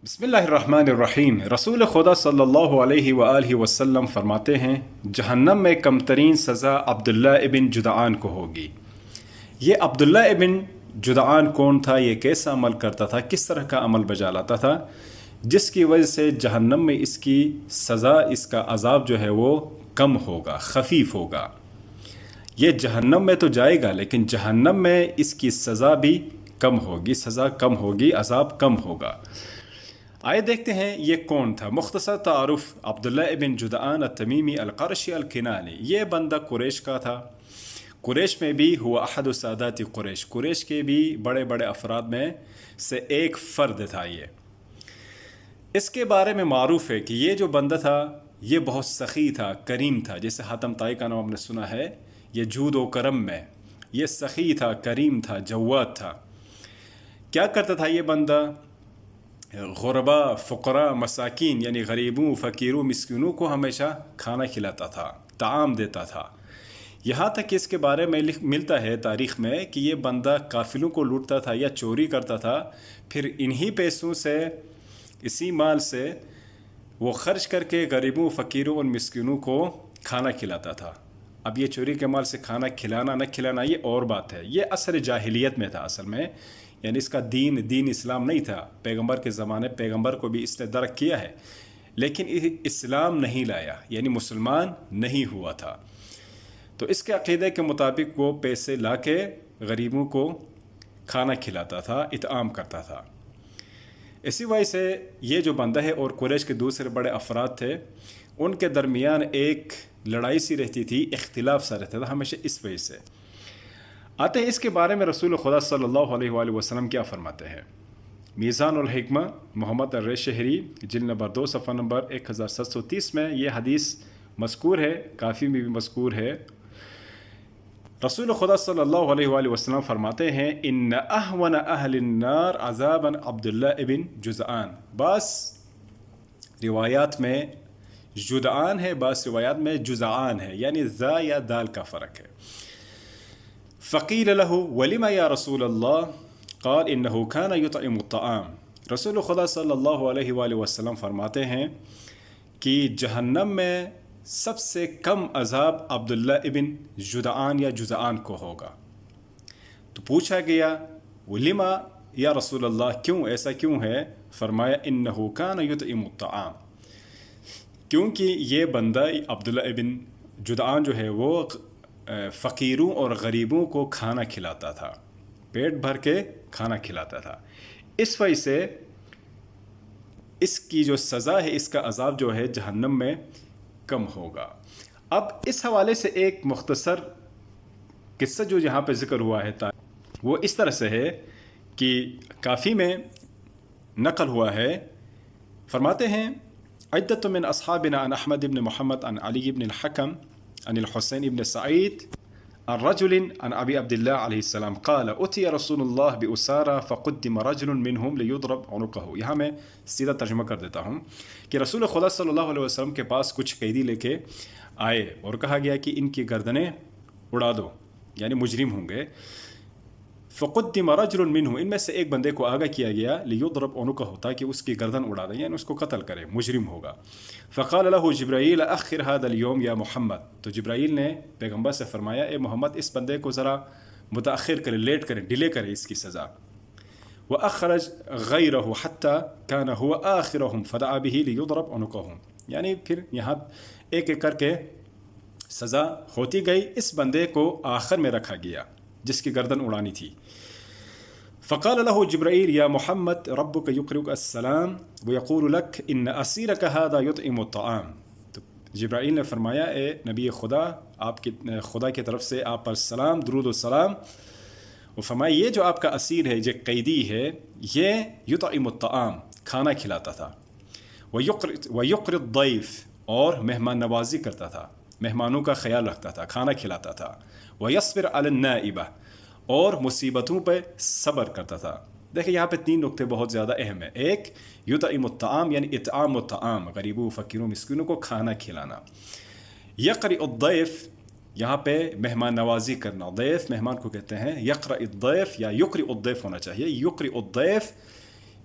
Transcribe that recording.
بسم اللہ الرحمن الرحیم۔ رسول خدا صلی اللہ علیہ وآلہ وسلم فرماتے ہیں جہنم میں کم ترین سزا عبداللہ ابن جدعان کو ہوگی۔ یہ عبداللہ ابن جدعان کون تھا؟ یہ کیسا عمل کرتا تھا؟ کس طرح کا عمل بجا لاتا تھا جس کی وجہ سے جہنم میں اس کی سزا، اس کا عذاب جو ہے وہ کم ہوگا، خفیف ہوگا۔ یہ جہنم میں تو جائے گا لیکن جہنم میں اس کی سزا بھی کم ہوگی، سزا کم ہوگی، عذاب کم ہوگا۔ آئے دیکھتے ہیں یہ کون تھا۔ مختصر تعارف، عبداللہ ابن جدعان التمیمی القرشی الکنانی، یہ بندہ قریش کا تھا۔ قریش میں بھی ہوا احد سادات قریش، قریش کے بھی بڑے بڑے افراد میں سے ایک فرد تھا۔ یہ اس کے بارے میں معروف ہے کہ یہ جو بندہ تھا یہ بہت سخی تھا، کریم تھا۔ جیسے حاتم طائی کا نام ہم نے سنا ہے، یہ جود و کرم میں یہ سخی تھا، کریم تھا، جواد تھا۔ کیا کرتا تھا یہ بندہ؟ غربا، فقراء، مساکین یعنی غریبوں، فقیروں، مسکینوں کو ہمیشہ کھانا کھلاتا تھا، طعام دیتا تھا۔ یہاں تک کہ اس کے بارے میں ملتا ہے تاریخ میں کہ یہ بندہ قافلوں کو لوٹتا تھا یا چوری کرتا تھا، پھر انہی پیسوں سے، اسی مال سے وہ خرچ کر کے غریبوں، فقیروں اور مسکینوں کو کھانا کھلاتا تھا۔ اب یہ چوری کے مال سے کھانا کھلانا نہ کھلانا یہ اور بات ہے، یہ اثر جاہلیت میں تھا اصل میں، یعنی اس کا دین اسلام نہیں تھا۔ پیغمبر کے زمانے پیغمبر کو بھی اس نے درک کیا ہے لیکن اسلام نہیں لایا، یعنی مسلمان نہیں ہوا تھا۔ تو اس کے عقیدے کے مطابق وہ پیسے لا کے غریبوں کو کھانا کھلاتا تھا، اطعام کرتا تھا۔ اسی وجہ سے یہ جو بندہ ہے اور قریش کے دوسرے بڑے افراد تھے، ان کے درمیان ایک لڑائی سی رہتی تھی، اختلاف سا رہتا تھا ہمیشہ۔ اس وجہ سے آتے ہیں اس کے بارے میں رسول خدا صلی اللہ علیہ وآلہ وسلم کیا فرماتے ہیں۔ میزان الحکمہ، محمد الرے شہری، جلد نمبر 2، صفحہ نمبر 1730 میں یہ حدیث مذکور ہے، کافی میں بھی مذکور ہے۔ رسول خدا صلی اللہ علیہ وآلہ وسلم فرماتے ہیں ان اہون اہل النار عذابا عبداللہ ابن جدعان۔ بعض روایات میں جدعان ہے، بعض روایات میں جزعان ہے، یعنی ذا یا دال کا فرق ہے۔ فقیل له ولما یا رسول اللہ قال انه كان يطعم الطعام۔ رسول خدا صلی اللہ علیہ وآلہ وسلم فرماتے ہیں کہ جہنم میں سب سے کم عذاب عبداللہ ابن جدعان یا جزعان کو ہوگا۔ تو پوچھا گیا ولما یا رسول اللہ، کیوں ایسا کیوں ہے؟ فرمایا انه كان يطعم الطعام، کیونکہ یہ بندہ عبداللہ ابن جدعان جو ہے وہ فقیروں اور غریبوں کو کھانا کھلاتا تھا، پیٹ بھر کے کھانا کھلاتا تھا۔ اس وجہ سے اس کی جو سزا ہے، اس کا عذاب جو ہے جہنم میں کم ہوگا۔ اب اس حوالے سے ایک مختصر قصہ جو یہاں پہ ذکر ہوا ہے وہ اس طرح سے ہے کہ کافی میں نقل ہوا ہے۔ فرماتے ہیں عدت من اصحابنا عن احمد بن محمد عن علی بن الحکم عن الحسین بن سعید عن رجل عن ابی عبداللہ علیہ السلام قال اتي رسول اللہ بأسارى فقدم رجل منهم ليضرب عنقه۔ یہاں میں سیدھا ترجمہ کر دیتا ہوں کہ رسول خدا صلی اللہ علیہ وسلم کے پاس کچھ قیدی لے کے آئے اور کہا گیا کہ ان کی گردنیں اڑا دو، یعنی مجرم ہوں گے۔ فقدم رجل منهم، ان میں سے ایک بندے کو آگاہ کیا گیا، لیضرب عنقه، تاکہ اس کی گردن اڑا دے، یعنی اس کو قتل کرے، مجرم ہوگا۔ فقال له جبرائیل اخر هذا اليوم یا محمد، تو جبرائیل نے پیغمبر سے فرمایا اے محمد اس بندے کو ذرا متاخر کرے، لیٹ کرے، ڈیلے کرے اس کی سزا۔ واخرج غیره حتى كان هو آخرهم فدعا به لیضرب عنقه، یعنی پھر یہاں ایک ایک کر کے سزا ہوتی گئی، اس بندے کو آخر میں رکھا گیا جس کی گردن اڑانی تھی۔ فقال له جبرائیل یا محمد ربك يقرئك السلام ويقول لك ان اسيرك هذا يطعم الطعام۔ تو جبرائیل نے فرمایا اے نبی خدا، آپ کی خدا کی طرف سے آپ پر سلام، درود و سلام، وہ فرمایا یہ جو آپ کا اسیر ہے، جو قیدی ہے، یہ یطعم الطعام، کھانا کھلاتا تھا، ويقرئ الضيف، اور مہمان نوازی کرتا تھا، مہمانوں کا خیال رکھتا تھا، کھانا کھلاتا تھا، ويصبر على النائبہ، اور مصیبتوں پہ صبر کرتا تھا۔ دیکھیں یہاں پہ تین نقطے بہت زیادہ اہم ہیں۔ ایک یطعم الطعام، یعنی اطعام الطعام، غریبوں، فقیروں، مسکینوں کو کھانا کھلانا۔ یقرئ الضیف، یہاں پہ مہمان نوازی کرنا، ضیف مہمان کو کہتے ہیں۔ یقرأ الضیف یا یقرئ الضیف ہونا چاہیے۔ یقرئ الضیف